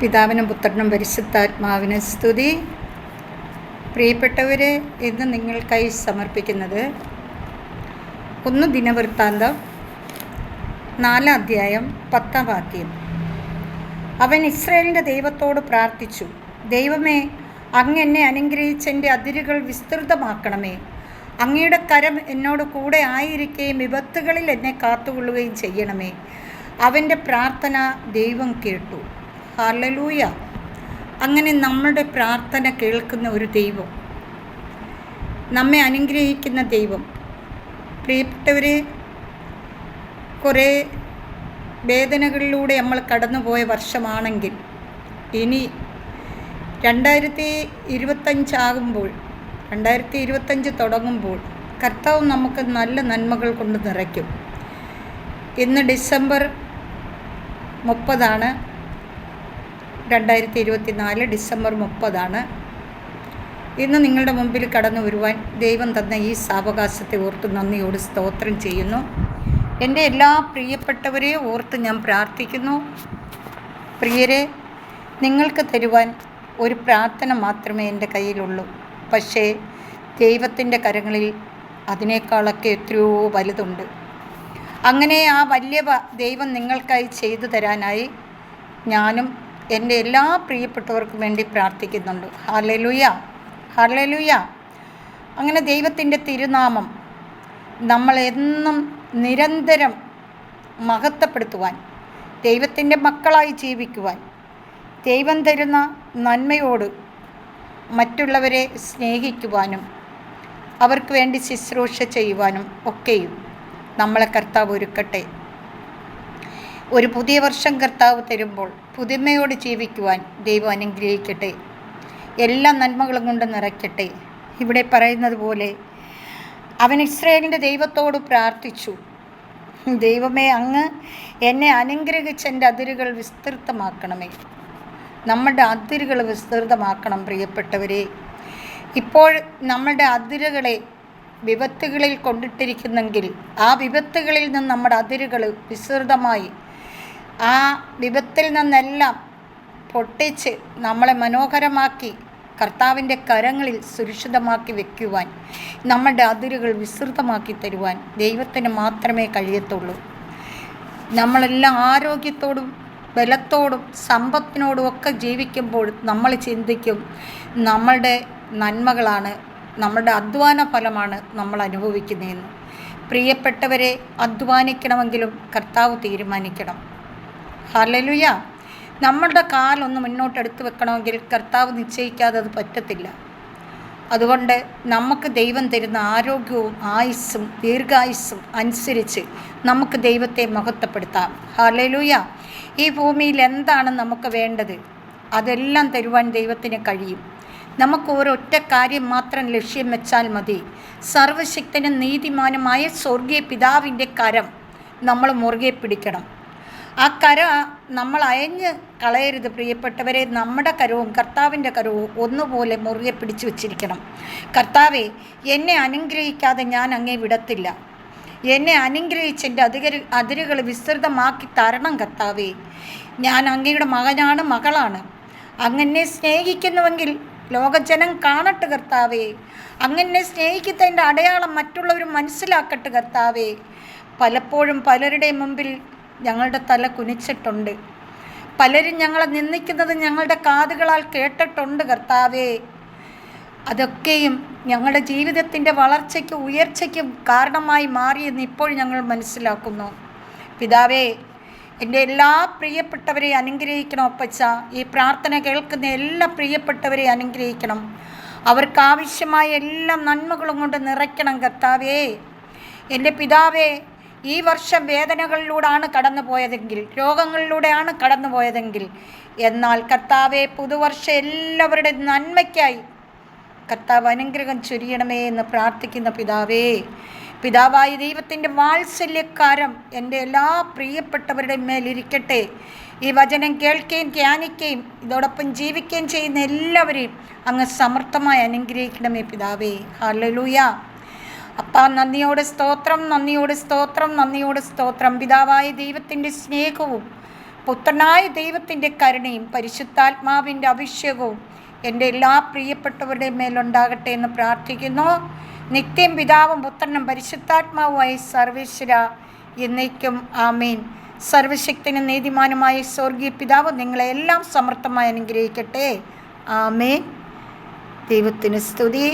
പിതാവിനും പുത്രനും പരിശുദ്ധാത്മാവിനും സ്തുതി. പ്രിയപ്പെട്ടവരെ, ഇന്ന് നിങ്ങൾക്കായി സമർപ്പിക്കുന്നത് 1 ദിനവൃത്താന്തം 4 അധ്യായം 10 വാക്യം. അവൻ ഇസ്രായേലിൻ്റെ ദൈവത്തോട് പ്രാർത്ഥിച്ചു, ദൈവമേ, അങ്ങ് എന്നെ അനുഗ്രഹിച്ചെൻ്റെ അതിരുകൾ വിസ്തൃതമാക്കണമേ. അങ്ങയുടെ കരം എന്നോട് കൂടെ ആയിരിക്കുകയും വിപത്തുകളിൽ എന്നെ കാത്തുകൊള്ളുകയും ചെയ്യണമേ. അവൻ്റെ പ്രാർത്ഥന ദൈവം കേട്ടു. ഹല്ലേലൂയ. അങ്ങനെ നമ്മുടെ പ്രാർത്ഥന കേൾക്കുന്ന ഒരു ദൈവം, നമ്മെ അനുഗ്രഹിക്കുന്ന ദൈവം. പ്രിയപ്പെട്ടവരെ, കുറേ വേദനകളിലൂടെ നമ്മൾ കടന്നുപോയ വർഷമാണെങ്കിൽ ഇനി 2025 ആകുമ്പോൾ, 2025 തുടങ്ങുമ്പോൾ കർത്താവ് നമുക്ക് നല്ല നന്മകൾ കൊണ്ട് നിറയ്ക്കും. ഇന്ന് ഡിസംബർ 30 2024 ഡിസംബർ 30. ഇന്ന് നിങ്ങളുടെ മുമ്പിൽ കടന്നു വരുവാൻ ദൈവം തന്ന ഈ സാവകാശത്തെ ഓർത്ത് നന്ദിയോട് സ്തോത്രം ചെയ്യുന്നു. എൻ്റെ എല്ലാ പ്രിയപ്പെട്ടവരെയും ഓർത്ത് ഞാൻ പ്രാർത്ഥിക്കുന്നു. പ്രിയരെ, നിങ്ങൾക്ക് തരുവാൻ ഒരു പ്രാർത്ഥന മാത്രമേ എൻ്റെ കയ്യിലുള്ളൂ. പക്ഷേ ദൈവത്തിൻ്റെ കരങ്ങളിൽ അതിനേക്കാളൊക്കെ എത്രയോ വലുതുണ്ട്. അങ്ങനെ ആ വലിയ ദൈവം നിങ്ങൾക്കായി ചെയ്തു തരാനായി ഞാനും എൻ്റെ എല്ലാ പ്രിയപ്പെട്ടവർക്കും വേണ്ടി പ്രാർത്ഥിക്കുന്നുണ്ട്. Hallelujah, hallelujah. അങ്ങനെ ദൈവത്തിൻ്റെ തിരുനാമം നമ്മളെന്നും നിരന്തരം മഹത്വപ്പെടുത്തുവാൻ, ദൈവത്തിൻ്റെ മക്കളായി ജീവിക്കുവാൻ, ദൈവം തരുന്ന നന്മയോട് മറ്റുള്ളവരെ സ്നേഹിക്കുവാനും അവർക്ക് വേണ്ടി ശുശ്രൂഷ ചെയ്യുവാനും ഒക്കെയും നമ്മളെ കർത്താവ് ഒരുക്കട്ടെ. ഒരു പുതിയ വർഷം കർത്താവ് തരുമ്പോൾ പുതുമയോട് ജീവിക്കുവാൻ ദൈവം അനുഗ്രഹിക്കട്ടെ. എല്ലാ നന്മകളും കൊണ്ട് നിറയ്ക്കട്ടെ. ഇവിടെ പറയുന്നത് പോലെ അവൻ ഇസ്രായേലിൻ്റെ ദൈവത്തോട് പ്രാർത്ഥിച്ചു, ദൈവമേ, അങ്ങ് എന്നെ അനുഗ്രഹിച്ച് എൻ്റെ അതിരുകൾ വിസ്തൃതമാക്കണമേ. നമ്മുടെ അതിരുകൾ വിസ്തൃതമാക്കണം പ്രിയപ്പെട്ടവരെ. ഇപ്പോൾ നമ്മുടെ അതിരുകളെ വിപത്തുകളിൽ കൊണ്ടിട്ടിരിക്കുന്നെങ്കിൽ ആ വിപത്തുകളിൽ നിന്ന് നമ്മുടെ അതിരുകൾ വിസ്തൃതമായി, ആ വിപത്തിൽ നിന്നെല്ലാം പൊട്ടിച്ച് നമ്മളെ മനോഹരമാക്കി കർത്താവിൻ്റെ കരങ്ങളിൽ സുരക്ഷിതമാക്കി വയ്ക്കുവാൻ, നമ്മുടെ അതിരുകൾ വിസ്തൃതമാക്കി തരുവാൻ ദൈവത്തിന് മാത്രമേ കഴിയത്തുള്ളൂ. നമ്മളെല്ലാം ആരോഗ്യത്തോടും ബലത്തോടും സമ്പത്തിനോടും ഒക്കെ ജീവിക്കുമ്പോൾ നമ്മൾ ചിന്തിക്കും, നമ്മളുടെ നന്മകളാണ്, നമ്മുടെ അധ്വാന ഫലമാണ് നമ്മൾ അനുഭവിക്കുന്നതെന്ന്. പ്രിയപ്പെട്ടവരെ, അധ്വാനിക്കണമെങ്കിലും കർത്താവ് തീരുമാനിക്കണം. ഹല്ലേലൂയ. നമ്മളുടെ കാലൊന്ന് മുന്നോട്ടെടുത്ത് വെക്കണമെങ്കിൽ കർത്താവ് നിശ്ചയിക്കാതെ അത് പറ്റത്തില്ല. അതുകൊണ്ട് നമുക്ക് ദൈവം തരുന്ന ആരോഗ്യവും ആയുസ്സും ദീർഘായുസ്സും അനുസരിച്ച് നമുക്ക് ദൈവത്തെ മഹത്വപ്പെടുത്താം. ഹല്ലേലൂയ. ഈ ഭൂമിയിൽ എന്താണ് നമുക്ക് വേണ്ടത് അതെല്ലാം തരുവാൻ ദൈവത്തിന് കഴിയും. നമുക്ക് ഒരൊറ്റ കാര്യം മാത്രം ലക്ഷ്യം വെച്ചാൽ മതി. സർവശക്തനും നീതിമാനുമായ സ്വർഗീയ പിതാവിൻ്റെ കരം നമ്മൾ മുറുകെ പിടിക്കണം. ആ കര നമ്മൾ അയഞ്ഞ് കളയരുത് പ്രിയപ്പെട്ടവരെ. നമ്മുടെ കരവും കർത്താവിൻ്റെ കരവും ഒന്നുപോലെ മുറുകെ പിടിച്ചു വച്ചിരിക്കണം. കർത്താവെ, എന്നെ അനുഗ്രഹിക്കാതെ ഞാൻ അങ്ങേ വിടത്തില്ല. എന്നെ അനുഗ്രഹിച്ച് എൻ്റെ അതിരുകൾ വിസ്തൃതമാക്കി തരണം കർത്താവെ. ഞാൻ അങ്ങയുടെ മകനാണ്, മകളാണ്. അങ്ങനെ സ്നേഹിക്കുന്നുവെങ്കിൽ ലോകജനം കാണട്ടെ കർത്താവേ. അങ്ങനെ സ്നേഹിക്കുന്നതിൻ്റെ അടയാളം മറ്റുള്ളവർ മനസ്സിലാക്കട്ടെ കർത്താവേ. പലപ്പോഴും പലരുടെ മുമ്പിൽ ഞങ്ങളുടെ തല കുനിച്ചിട്ടുണ്ട്. പലരും ഞങ്ങളെ നിന്ദിക്കുന്നത് ഞങ്ങളുടെ കാതുകളാൽ കേട്ടിട്ടുണ്ട് കർത്താവേ. അതൊക്കെയും ഞങ്ങളുടെ ജീവിതത്തിൻ്റെ വളർച്ചയ്ക്കും ഉയർച്ചയ്ക്കും കാരണമായി മാറിയെന്ന് ഇപ്പോൾ ഞങ്ങൾ മനസ്സിലാക്കുന്നു. പിതാവേ, എൻ്റെ എല്ലാ പ്രിയപ്പെട്ടവരെയും അനുഗ്രഹിക്കണം അപ്പച്ച. ഈ പ്രാർത്ഥന കേൾക്കുന്ന എല്ലാ പ്രിയപ്പെട്ടവരെയും അനുഗ്രഹിക്കണം. അവർക്കാവശ്യമായ എല്ലാ നന്മകളും കൊണ്ട് നിറയ്ക്കണം കർത്താവേ. എൻ്റെ പിതാവേ, ഈ വർഷം വേദനകളിലൂടെയാണ് കടന്നു പോയതെങ്കിൽ, രോഗങ്ങളിലൂടെയാണ് കടന്നു പോയതെങ്കിൽ, എന്നാൽ കർത്താവെ, പുതുവർഷം എല്ലാവരുടെ നന്മയ്ക്കായി കർത്താവ് അനുഗ്രഹം ചൊരിയണമേ എന്ന് പ്രാർത്ഥിക്കുന്ന പിതാവേ. പിതാവായ ദൈവത്തിൻ്റെ വാത്സല്യക്കാരം എൻ്റെ എല്ലാ പ്രിയപ്പെട്ടവരുടെ മേലിരിക്കട്ടെ. ഈ വചനം കേൾക്കുകയും ധ്യാനിക്കുകയും ഇതോടൊപ്പം ജീവിക്കുകയും ചെയ്യുന്ന എല്ലാവരെയും അങ്ങ് സമർത്ഥമായി അനുഗ്രഹിക്കണമേ പിതാവേ. ഹല്ലേലൂയ. അപ്പാ, നന്ദിയോടെ സ്തോത്രം, നന്ദിയോടെ സ്തോത്രം, നന്ദിയോടെ സ്തോത്രം. പിതാവായ ദൈവത്തിൻ്റെ സ്നേഹവും പുത്രനായ ദൈവത്തിൻ്റെ കരുണയും പരിശുദ്ധാത്മാവിൻ്റെ അഭിഷേകവും എൻ്റെ എല്ലാ പ്രിയപ്പെട്ടവരുടെ മേലുണ്ടാകട്ടെ എന്ന് പ്രാർത്ഥിക്കുന്നു. നിത്യം പിതാവും പുത്രനും പരിശുദ്ധാത്മാവുമായി സർവേശ്വര എന്നേക്കും ആമേൻ. സർവശക്തനും നീതിമാനുമായ സ്വർഗീയ പിതാവ് നിങ്ങളെല്ലാം സമർത്ഥമായി അനുഗ്രഹിക്കട്ടെ. ആമേൻ. ദൈവത്തിന് സ്തുതി.